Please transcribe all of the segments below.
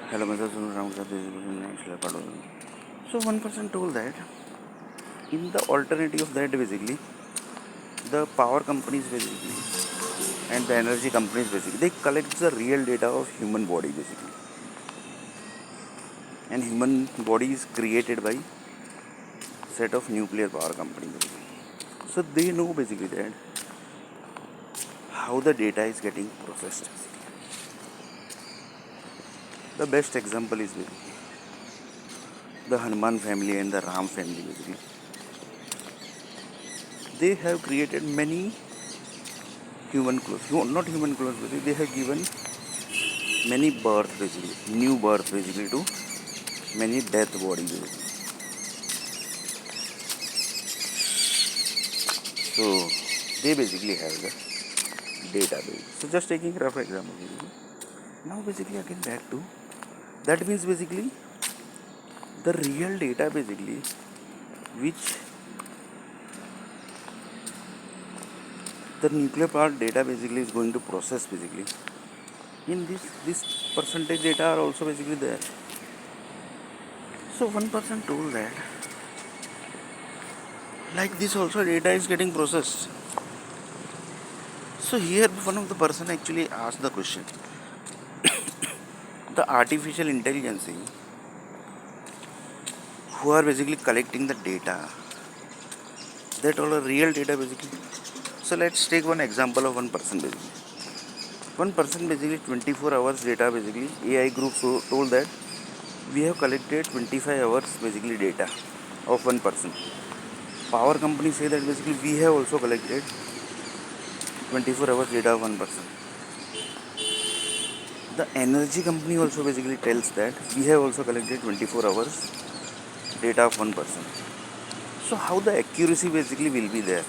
Hello, Mr. Sunram. So one person told that in the alternative of that basically the power companies basically and the energy companies basically they collect the real data of human body basically, and human body is created by set of nuclear power companies basically. So they know basically that how the data is getting processed basically. The best example is basically the Hanuman family and the Ram family basically. They have created many human clones, no, not human clones basically. They have given many birth basically, new birth basically to many death bodies basically. So they basically have the database. So just taking a rough example basically. Now basically again back to that means basically the real data basically which the nuclear power data basically is going to process basically. In this percentage data are also basically there. So one person told that like this also data is getting processed. So here one of the person actually asked the question, the artificial intelligence who are basically collecting the data, that all are real data basically. So let's take one example of one person basically. One person basically 24 hours data basically AI group told that we have collected 25 hours basically data of one person. Power company say that basically we have also collected 24 hours data of one person. The energy company also basically tells that we have also collected 24 hours data of one person. So how the accuracy basically will be there?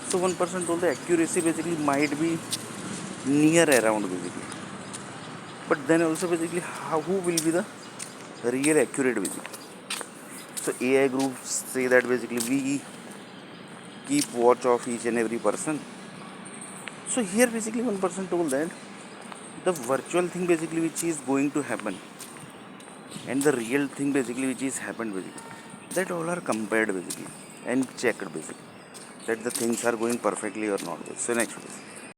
So one person told the accuracy basically might be near around basically, but then also basically who will be the real accurate basically. So AI groups say that basically we keep watch of each and every person. So here basically one person told that the virtual thing basically which is going to happen and the real thing basically which is happened basically, that all are compared basically and checked basically that the things are going perfectly or not. So next basically.